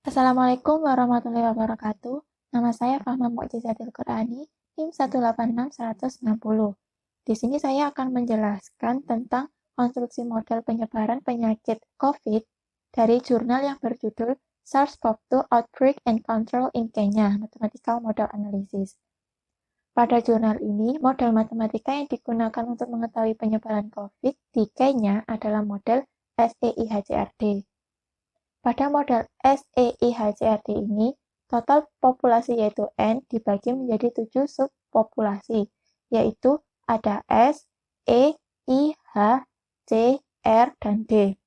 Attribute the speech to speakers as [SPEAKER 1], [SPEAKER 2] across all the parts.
[SPEAKER 1] Assalamualaikum warahmatullahi wabarakatuh. Nama saya Fahma Mu'jizatil Qur'ani, NIM 186-160. Di sini saya akan menjelaskan tentang konstruksi model penyebaran penyakit COVID dari jurnal yang berjudul SARS-CoV-2 Outbreak and Control in Kenya, Mathematical Model Analysis. Pada jurnal ini, model matematika yang digunakan untuk mengetahui penyebaran COVID di Kenya adalah model SEIHCRD. Pada model SEIHCRD ini, total populasi yaitu N dibagi menjadi 7 subpopulasi, yaitu ada S, E, I, H, C, R, dan D.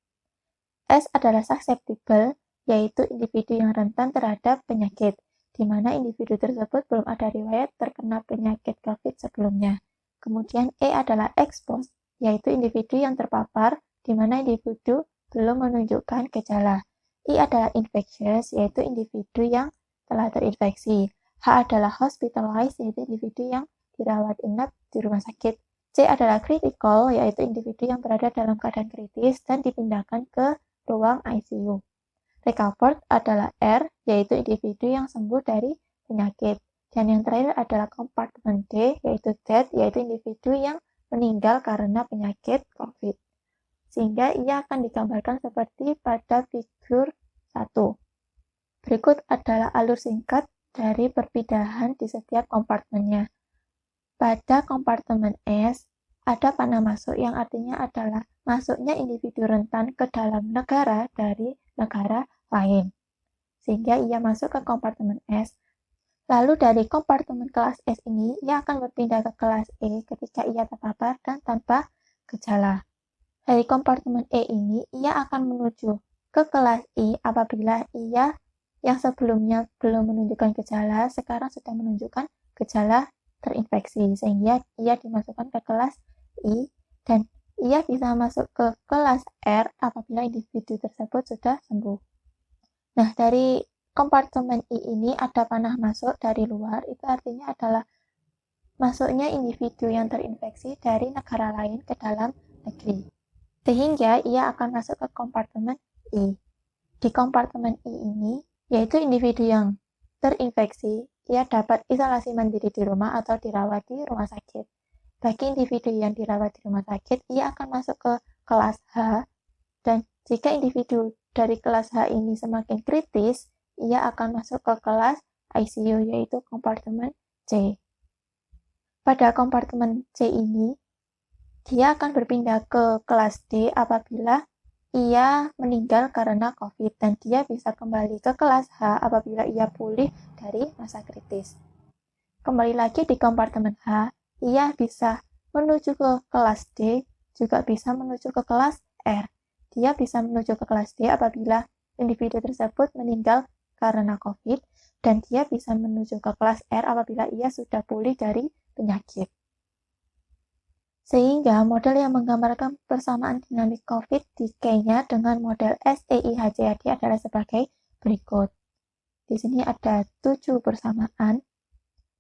[SPEAKER 1] S adalah susceptible, yaitu individu yang rentan terhadap penyakit, di mana individu tersebut belum ada riwayat terkena penyakit COVID sebelumnya. Kemudian E adalah exposed, yaitu individu yang terpapar, di mana individu belum menunjukkan gejala. I adalah infectious, yaitu individu yang telah terinfeksi. H adalah hospitalized, yaitu individu yang dirawat inap di rumah sakit. C adalah critical, yaitu individu yang berada dalam keadaan kritis dan dipindahkan ke ruang ICU. Recovered adalah R, yaitu individu yang sembuh dari penyakit. Dan yang terakhir adalah kompartemen D, yaitu death, yaitu individu yang meninggal karena penyakit COVID. Sehingga ia akan digambarkan seperti pada figur 1. Berikut adalah alur singkat dari perpindahan di setiap kompartemennya. Pada kompartemen S, ada panah masuk yang artinya adalah masuknya individu rentan ke dalam negara dari negara lain. Sehingga ia masuk ke kompartemen S. Lalu dari kompartemen kelas S ini, ia akan berpindah ke kelas E ketika ia terpapar dan tanpa gejala. Dari kompartemen E ini, ia akan menuju ke kelas I apabila ia yang sebelumnya belum menunjukkan gejala, sekarang sudah menunjukkan gejala terinfeksi, sehingga ia dimasukkan ke kelas I, dan ia bisa masuk ke kelas R apabila individu tersebut sudah sembuh. Nah, dari kompartemen I ini ada panah masuk dari luar, itu artinya adalah masuknya individu yang terinfeksi dari negara lain ke dalam negeri. Sehingga ia akan masuk ke kompartemen I. Di kompartemen I ini, yaitu individu yang terinfeksi, ia dapat isolasi mandiri di rumah atau dirawat di rumah sakit. Bagi individu yang dirawat di rumah sakit, ia akan masuk ke kelas H, dan jika individu dari kelas H ini semakin kritis, ia akan masuk ke kelas ICU, yaitu kompartemen C. Pada kompartemen C ini, dia akan berpindah ke kelas D apabila ia meninggal karena COVID, dan dia bisa kembali ke kelas H apabila ia pulih dari masa kritis. Kembali lagi di kompartemen H, ia bisa menuju ke kelas D, juga bisa menuju ke kelas R. Dia bisa menuju ke kelas D apabila individu tersebut meninggal karena COVID, dan dia bisa menuju ke kelas R apabila ia sudah pulih dari penyakit. Sehingga model yang menggambarkan persamaan dinamik COVID di Kenya dengan model SEIHCRD adalah sebagai berikut. Di sini ada 7 persamaan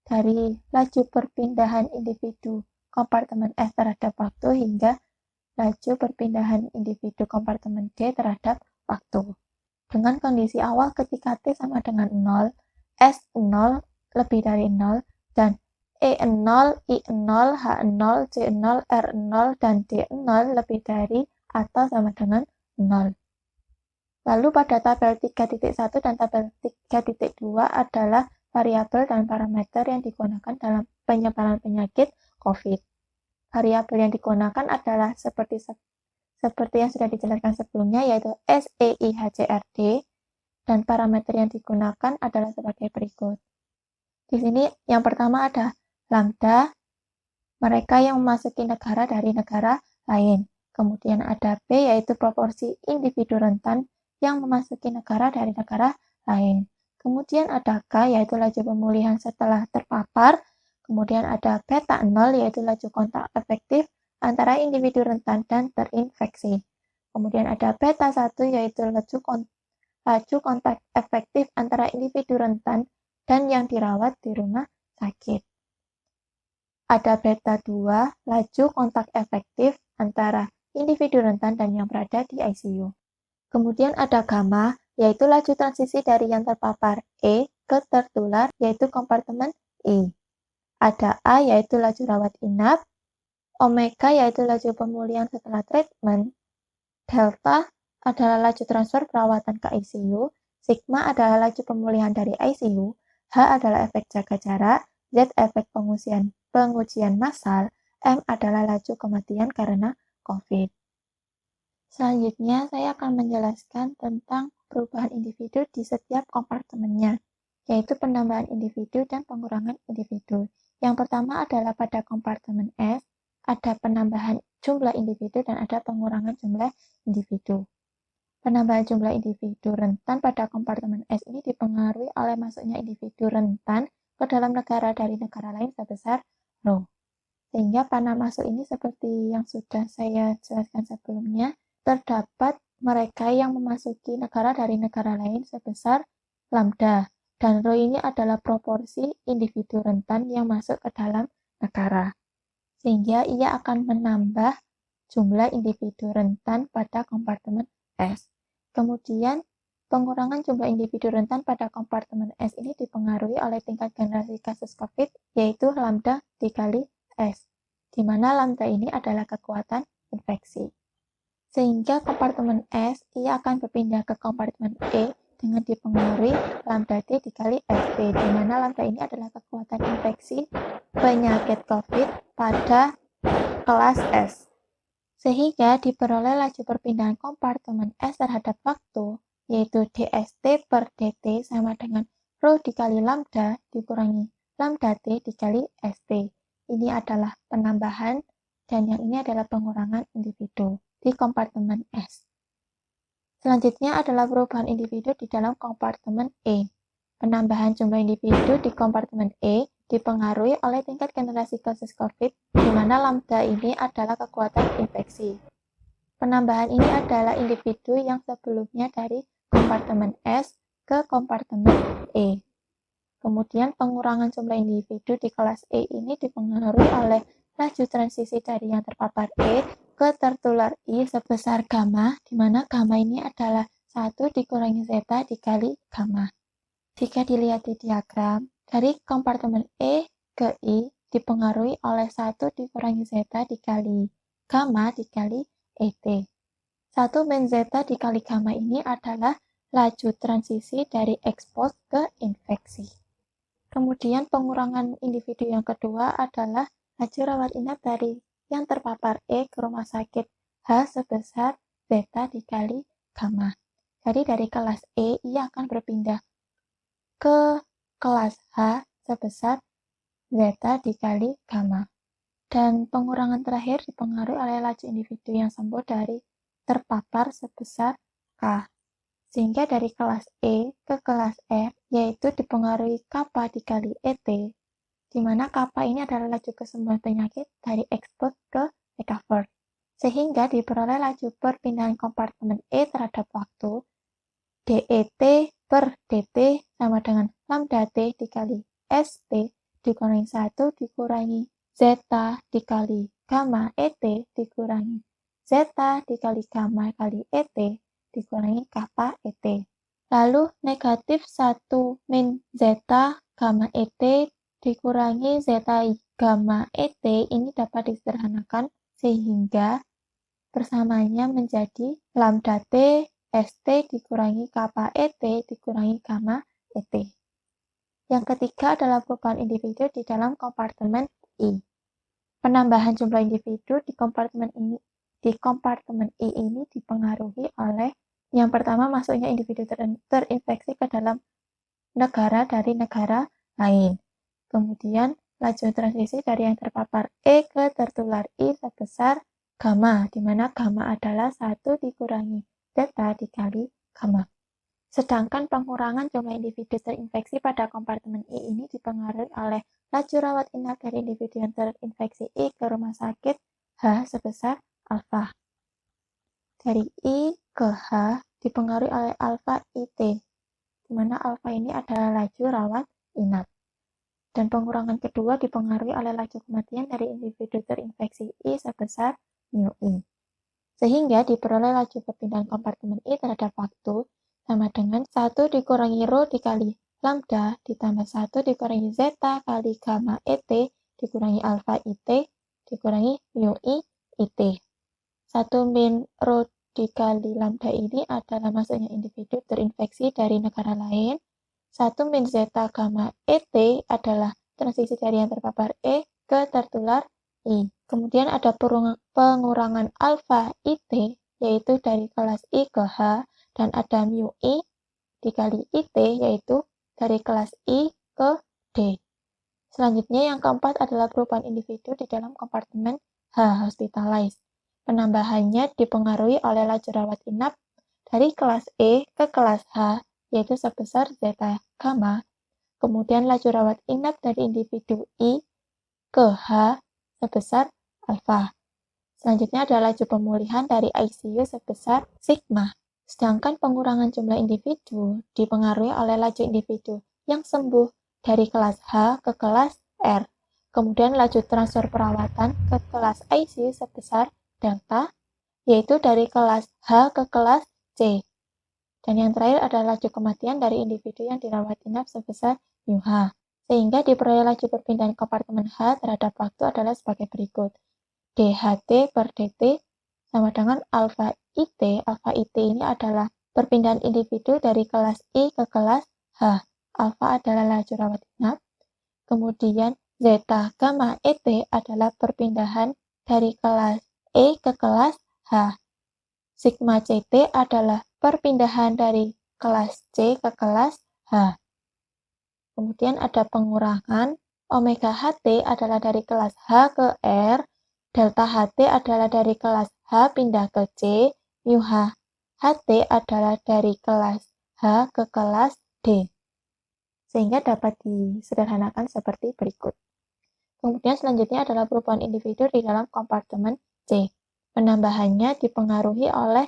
[SPEAKER 1] dari laju perpindahan individu kompartemen S terhadap waktu hingga laju perpindahan individu kompartemen D terhadap waktu. Dengan kondisi awal ketika T sama dengan 0, S0 lebih dari 0, dan E0, I0, H0, C0, R0, dan D0 lebih dari atau sama dengan 0. Lalu pada tabel 3.1 dan tabel 3.2 adalah variabel dan parameter yang digunakan dalam penyebaran penyakit COVID. Variabel yang digunakan adalah seperti yang sudah dijelaskan sebelumnya, yaitu SEIHCRD, dan parameter yang digunakan adalah sebagai berikut. Di sini yang pertama ada lambda, mereka yang memasuki negara dari negara lain. Kemudian ada P, yaitu proporsi individu rentan yang memasuki negara dari negara lain. Kemudian ada K, yaitu laju pemulihan setelah terpapar. Kemudian ada beta 0, yaitu laju kontak efektif antara individu rentan dan terinfeksi. Kemudian ada beta 1, yaitu laju kontak efektif antara individu rentan dan yang dirawat di rumah sakit. Ada beta 2, laju kontak efektif antara individu rentan dan yang berada di ICU. Kemudian ada gamma, yaitu laju transisi dari yang terpapar E ke tertular, yaitu kompartemen I. Ada A, yaitu laju rawat inap, omega, yaitu laju pemulihan setelah treatment, delta adalah laju transfer perawatan ke ICU, sigma adalah laju pemulihan dari ICU, H adalah efek jaga jarak, Z efek pengujian massal, M adalah laju kematian karena COVID. Selanjutnya, saya akan menjelaskan tentang perubahan individu di setiap kompartemennya, yaitu penambahan individu dan pengurangan individu. Yang pertama adalah pada kompartemen S, ada penambahan jumlah individu dan ada pengurangan jumlah individu. Penambahan jumlah individu rentan pada kompartemen S ini dipengaruhi oleh masuknya individu rentan ke dalam negara dari negara lain sebesar rho. Sehingga panah masuk ini seperti yang sudah saya jelaskan sebelumnya, terdapat mereka yang memasuki negara dari negara lain sebesar lambda, dan rho ini adalah proporsi individu rentan yang masuk ke dalam negara. Sehingga ia akan menambah jumlah individu rentan pada kompartemen S. Kemudian, pengurangan jumlah individu rentan pada kompartemen S ini dipengaruhi oleh tingkat generasi kasus COVID, yaitu lambda dikali S, di mana lambda ini adalah kekuatan infeksi. Sehingga kompartemen S, ia akan berpindah ke kompartemen E dengan dipengaruhi lambda T dikali SP, di mana lambda ini adalah kekuatan infeksi penyakit COVID pada kelas S. Sehingga diperoleh laju perpindahan kompartemen S terhadap waktu, yaitu dST per dt sama dengan rho dikali lambda dikurangi lambda T dikali ST. Ini adalah penambahan dan yang ini adalah pengurangan individu di kompartemen S. Selanjutnya adalah perubahan individu di dalam kompartemen E. Penambahan jumlah individu di kompartemen E dipengaruhi oleh tingkat generasi kasus COVID, di mana lambda ini adalah kekuatan infeksi. Penambahan ini adalah individu yang sebelumnya dari kompartemen S ke kompartemen E. Kemudian pengurangan jumlah individu di kelas E ini dipengaruhi oleh laju transisi dari yang terpapar E ke tertular I sebesar gamma, di mana gamma ini adalah 1 dikurangi zeta dikali gamma. Jika dilihat di diagram, dari kompartemen E ke I dipengaruhi oleh 1 dikurangi zeta dikali gamma dikali ET. 1 min zeta dikali gamma ini adalah laju transisi dari ekspos ke infeksi. Kemudian pengurangan individu yang kedua adalah laju rawat inap dari yang terpapar E ke rumah sakit H sebesar zeta dikali gamma. Jadi dari kelas E, ia akan berpindah ke kelas H sebesar zeta dikali gamma. Dan pengurangan terakhir dipengaruhi oleh laju individu yang sembuh dari terpapar sebesar K. Sehingga dari kelas E ke kelas R, yaitu dipengaruhi kappa dikali ET, di mana kappa ini adalah laju kesembuhan penyakit dari expose ke recover. Sehingga diperoleh laju perpindahan kompartemen E terhadap waktu, DET per DT sama dengan lambda T dikali ST dikurangi 1 dikurangi zeta dikali gamma ET dikurangi zeta dikali gamma kali ET dikurangi kappa ET. Lalu negatif 1 min zeta gamma ET dikurangi zeta gamma ET ini dapat disederhanakan sehingga bersamanya menjadi lambda T ST dikurangi kappa ET dikurangi gamma ET. Yang ketiga adalah perubahan individu di dalam kompartemen I. Penambahan jumlah individu di kompartemen I ini dipengaruhi oleh yang pertama masuknya individu terinfeksi ke dalam negara dari negara lain. Kemudian laju transisi dari yang terpapar E ke tertular I sebesar gamma, di mana gamma adalah 1 dikurangi zeta dikali gamma. Sedangkan pengurangan jumlah individu terinfeksi pada kompartemen I ini dipengaruhi oleh laju rawat inap dari individu yang terinfeksi I ke rumah sakit H sebesar alfa. Dari I ke H dipengaruhi oleh alfa IT, di mana alfa ini adalah laju rawat inap. Dan pengurangan kedua dipengaruhi oleh laju kematian dari individu terinfeksi I sebesar mu I. Sehingga diperoleh laju perpindahan kompartemen I terhadap waktu sama dengan 1 dikurangi rho dikali lambda ditambah 1 dikurangi zeta kali gamma ET dikurangi alfa IT dikurangi mu I IT. 1 min rho dikali lambda ini adalah maksudnya individu terinfeksi dari negara lain. 1 min zeta gamma ET adalah transisi dari yang terpapar E ke tertular I. Kemudian ada pengurangan alfa IT, yaitu dari kelas I ke H, dan ada mu I dikali IT, yaitu dari kelas I ke D. Selanjutnya yang keempat adalah perubahan individu di dalam kompartemen H, hospitalized. Penambahannya dipengaruhi oleh laju rawat inap dari kelas E ke kelas H, yaitu sebesar zeta gamma. Kemudian laju rawat inap dari individu I ke H sebesar alfa. Selanjutnya ada laju pemulihan dari ICU sebesar sigma. Sedangkan pengurangan jumlah individu dipengaruhi oleh laju individu yang sembuh dari kelas H ke kelas R. Kemudian laju transfer perawatan ke kelas ICU sebesar delta, yaitu dari kelas H ke kelas C. Dan yang terakhir adalah laju kematian dari individu yang dirawat inap sebesar μH. Sehingga diperoleh laju perpindahan kompartemen H terhadap waktu adalah sebagai berikut. DHT per DT sama dengan alfa IT. Alfa IT ini adalah perpindahan individu dari kelas I ke kelas H. Alfa adalah laju rawat inap. Kemudian zeta gamma ET adalah perpindahan dari kelas E ke kelas H. Sigma CT adalah perpindahan dari kelas C ke kelas H. Kemudian ada pengurangan. Omega HT adalah dari kelas H ke R. Delta HT adalah dari kelas H pindah ke C. Mu HT adalah dari kelas H ke kelas D. Sehingga dapat disederhanakan seperti berikut. Kemudian selanjutnya adalah perubahan individu di dalam kompartemen C. Penambahannya dipengaruhi oleh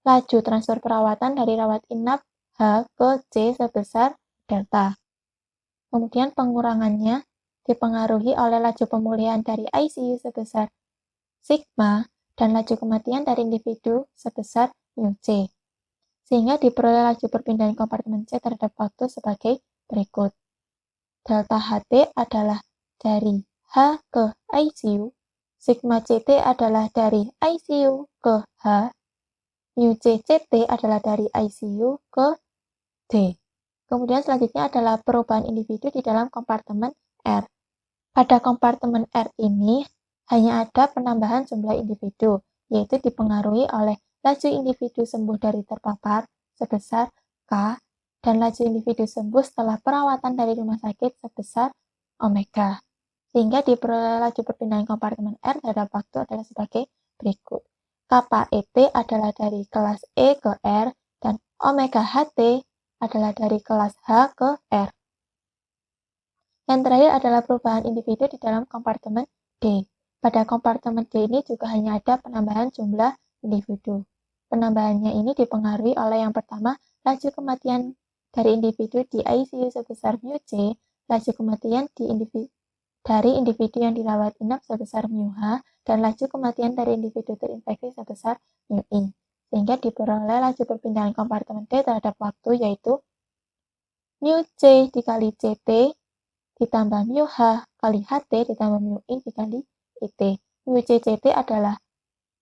[SPEAKER 1] laju transfer perawatan dari rawat inap H ke C sebesar delta. Kemudian pengurangannya dipengaruhi oleh laju pemulihan dari ICU sebesar sigma dan laju kematian dari individu sebesar mu C. Sehingga diperoleh laju perpindahan kompartemen C terhadap waktu sebagai berikut. Delta HT adalah dari H ke ICU, sigma CT adalah dari ICU ke H, mu C CT adalah dari ICU ke D. Kemudian selanjutnya adalah perubahan individu di dalam kompartemen R. Pada kompartemen R ini hanya ada penambahan jumlah individu, yaitu dipengaruhi oleh laju individu sembuh dari terpapar sebesar K dan laju individu sembuh setelah perawatan dari rumah sakit sebesar omega. Sehingga diperoleh laju perpindahan kompartemen R terhadap waktu adalah sebagai berikut. Kappa ET adalah dari kelas E ke R dan omega HT adalah dari kelas H ke R. Yang terakhir adalah perubahan individu di dalam kompartemen D. Pada kompartemen D ini juga hanya ada penambahan jumlah individu. Penambahannya ini dipengaruhi oleh yang pertama, laju kematian dari individu di ICU sebesar mu C, laju kematian dari individu yang dirawat inap sebesar mu H, dan laju kematian dari individu terinfeksi sebesar mu I. Sehingga diperoleh laju perpindahan kompartemen D terhadap waktu yaitu mu C dikali CT ditambah mu H kali HT ditambah mu I dikali IT. Mu C CT adalah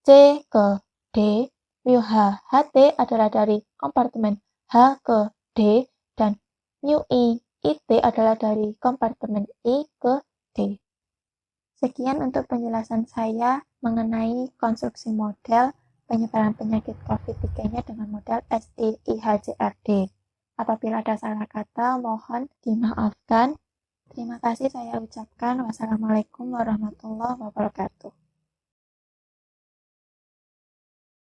[SPEAKER 1] C ke D, mu H HT adalah dari kompartemen H ke D, dan mu I IT adalah dari kompartemen I ke D. Sekian untuk penjelasan saya mengenai konstruksi model penyebaran penyakit COVID-3-nya dengan model SIIHCRD. Apabila ada salah kata, mohon dimaafkan. Terima kasih saya ucapkan. Wassalamualaikum warahmatullahi wabarakatuh.